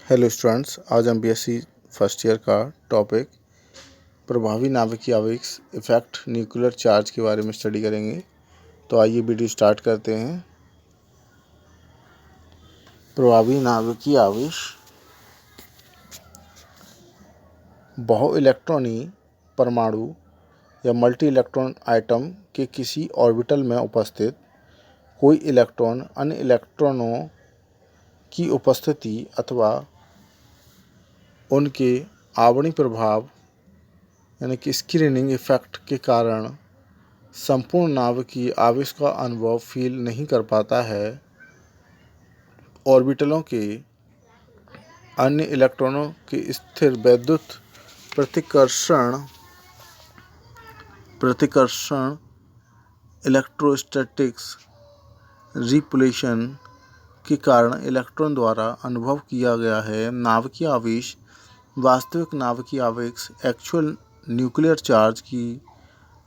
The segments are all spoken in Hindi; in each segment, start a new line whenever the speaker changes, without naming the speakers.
हेलो स्टूडेंट्स, आज हम बीएससी फर्स्ट ईयर का टॉपिक प्रभावी नाभिकीय आवेश इफेक्ट न्यूक्लियर चार्ज के बारे में स्टडी करेंगे। तो आइए वीडियो स्टार्ट करते हैं। प्रभावी नाभिकीय आवेश बहु इलेक्ट्रॉनी परमाणु या मल्टी इलेक्ट्रॉन आइटम के किसी ऑर्बिटल में उपस्थित कोई इलेक्ट्रॉन अन्य इलेक्ट्रॉनों की उपस्थिति अथवा उनके आवरणीय प्रभाव यानी कि स्क्रीनिंग इफेक्ट के कारण संपूर्ण नाभिकीय आवेश का अनुभव फील नहीं कर पाता है। ऑर्बिटलों के अन्य इलेक्ट्रॉनों के स्थिर वैद्युत प्रतिकर्षण इलेक्ट्रोस्टैटिक्स रिपल्शन के कारण इलेक्ट्रॉन द्वारा अनुभव किया गया है। नाभिकीय आवेश वास्तविक नाभिकीय आवेश एक्चुअल न्यूक्लियर चार्ज की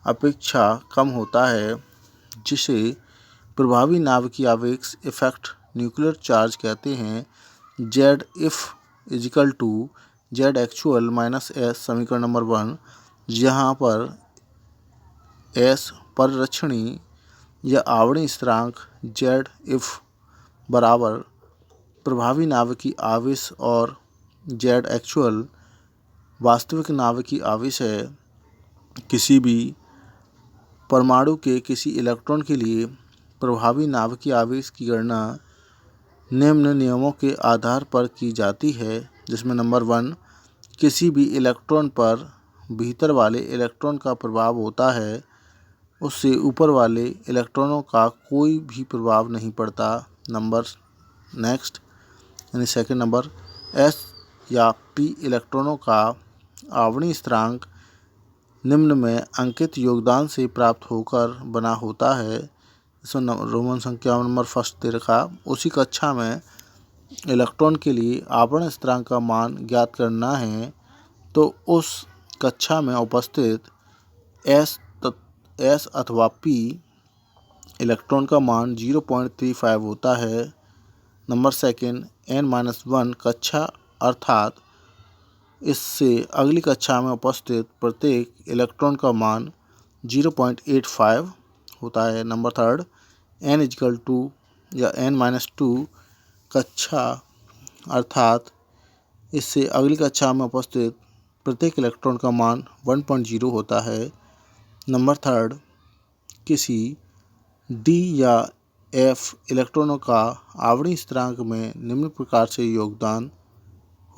अपेक्षा कम होता है, जिसे प्रभावी नाभिकीय आवेश इफेक्ट न्यूक्लियर चार्ज कहते हैं। Z eff equal to Z actual minus S समीकरण नंबर 1, जहाँ पर एस परिरक्षणीय या आवरणीय स्थिरांक जेड इफ बराबर प्रभावी नाभिकीय आवेश और जेड एक्चुअल वास्तविक नाभिकीय आवेश है। किसी भी परमाणु के किसी इलेक्ट्रॉन के लिए प्रभावी नाभिकीय आवेश की गणना निम्न नियमों के आधार पर की जाती है, जिसमें नंबर 1, किसी भी इलेक्ट्रॉन पर भीतर वाले इलेक्ट्रॉन का प्रभाव होता है, उससे ऊपर वाले इलेक्ट्रॉनों का कोई भी प्रभाव नहीं पड़ता। सेकंड नंबर, एस या पी इलेक्ट्रॉनों का आवरणीय स्थिरांक निम्न में अंकित योगदान से प्राप्त होकर बना होता है। इसमें रोमन संख्या नंबर 1 दे रखा। उसी कक्षा में इलेक्ट्रॉन के लिए आवरण स्थिरांक का मान ज्ञात करना है, तो उस कक्षा में उपस्थित एस अथवा पी इलेक्ट्रॉन का मान 0.35 होता है। नंबर 2, n-1 कक्षा अर्थात इससे अगली कक्षा में उपस्थित प्रत्येक इलेक्ट्रॉन का मान 0.85 होता है। नंबर 3, n=2 या n-2 कक्षा अर्थात इससे अगली कक्षा में उपस्थित प्रत्येक इलेक्ट्रॉन का मान 1.0 होता है। नंबर 3, किसी डी या एफ इलेक्ट्रॉनों का आवरणीय स्थिरांक में निम्न प्रकार से योगदान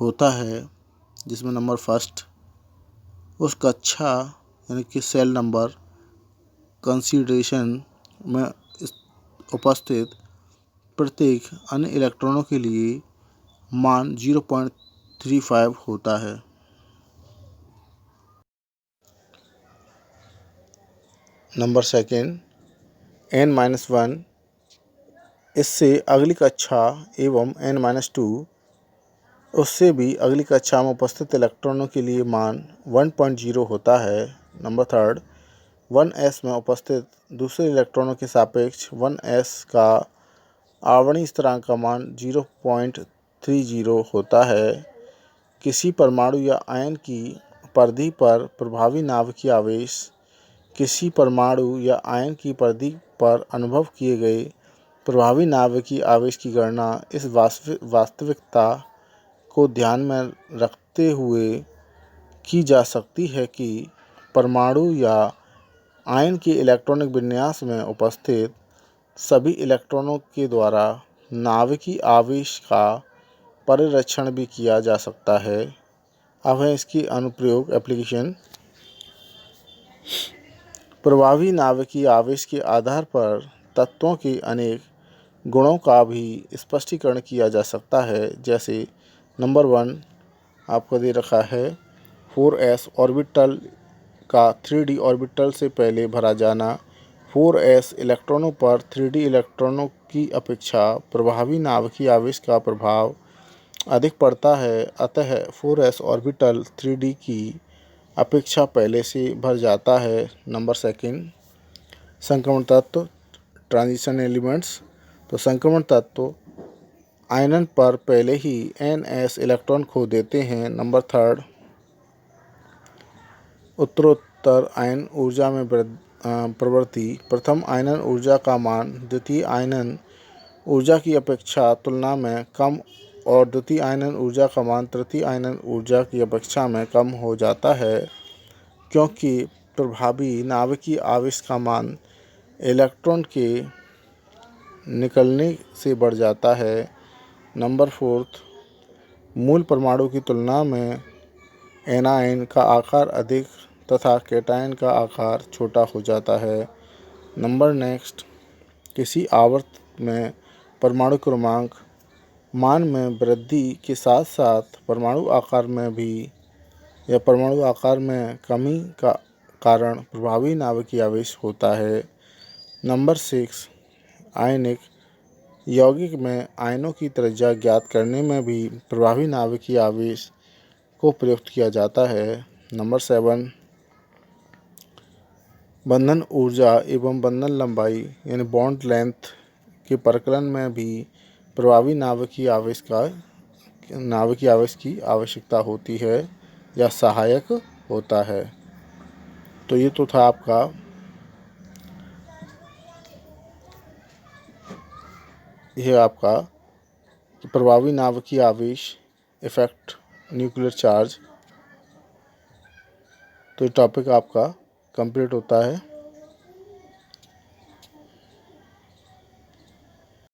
होता है, जिसमें नंबर 1, उस कक्षा यानी कि सेल नंबर कंसीडरेशन में उपस्थित प्रत्येक अन्य इलेक्ट्रॉनों के लिए मान 0.35 होता है। नंबर 2, n-1 इससे अगली कक्षा एवं n-2 उससे भी अगली कक्षा में उपस्थित इलेक्ट्रॉनों के लिए मान 1.0 होता है। नंबर 3, 1s में उपस्थित दूसरे इलेक्ट्रॉनों के सापेक्ष 1s का आवरणीय स्थिरांक का मान 0.30 होता है। किसी परमाणु या आयन की परिधि पर प्रभावी नाभिकीय आवेश किसी परमाणु या आयन की परिधि पर अनुभव किए गए प्रभावी नाभिकीय आवेश की गणना इस वास्तविकता को ध्यान में रखते हुए की जा सकती है कि परमाणु या आयन के इलेक्ट्रॉनिक विन्यास में उपस्थित सभी इलेक्ट्रॉनों के द्वारा नाभिकीय आवेश का परिरक्षण भी किया जा सकता है। अब है इसकी अनुप्रयोग एप्लीकेशन। प्रभावी नाभिकीय आवेश के आधार पर तत्वों के अनेक गुणों का भी स्पष्टीकरण किया जा सकता है, जैसे नंबर 1 आपको दे रखा है 4s ऑर्बिटल का 3d ऑर्बिटल से पहले भरा जाना। 4s इलेक्ट्रॉनों पर 3d इलेक्ट्रॉनों की अपेक्षा प्रभावी नाभिकीय आवेश का प्रभाव अधिक पड़ता है, अतः 4s ऑर्बिटल 3d की अपेक्षा पहले से भर जाता है। नंबर 2, संक्रमण तत्व ट्रांजिशन एलिमेंट्स। तो संक्रमण तत्व आयनन पर पहले ही Ns इलेक्ट्रॉन खो देते हैं। नंबर 3, उत्तरोत्तर आयन ऊर्जा में प्रवृत्ति। प्रथम आयनन ऊर्जा का मान द्वितीय आयनन ऊर्जा की अपेक्षा तुलना में कम और द्वितीय आयनन ऊर्जा का मान तृतीय आयनन ऊर्जा की अपेक्षा में कम हो जाता है, क्योंकि प्रभावी नाभिकीय आवेश का मान इलेक्ट्रॉन के निकलने से बढ़ जाता है। नंबर 4, मूल परमाणु की तुलना में एनायन का आकार अधिक तथा कैटायन का आकार छोटा हो जाता है। नंबर नेक्स्ट, किसी आवर्त में परमाणु क्रमांक मान में वृद्धि के साथ साथ परमाणु आकार में कमी का कारण प्रभावी नाभिकीय आवेश होता है। नंबर 6, आयनिक यौगिक में आयनों की त्रिज्या ज्ञात करने में भी प्रभावी नाभिकीय आवेश को प्रयुक्त किया जाता है। नंबर 7, बंधन ऊर्जा एवं बंधन लंबाई यानी बॉन्ड लेंथ के प्रकलन में भी प्रभावी नाभिकीय आवेश की आवश्यकता होती है या सहायक होता है। तो ये तो था आपका प्रभावी नाभिकीय आवेश इफेक्ट न्यूक्लियर चार्ज। तो ये टॉपिक आपका कंप्लीट होता है।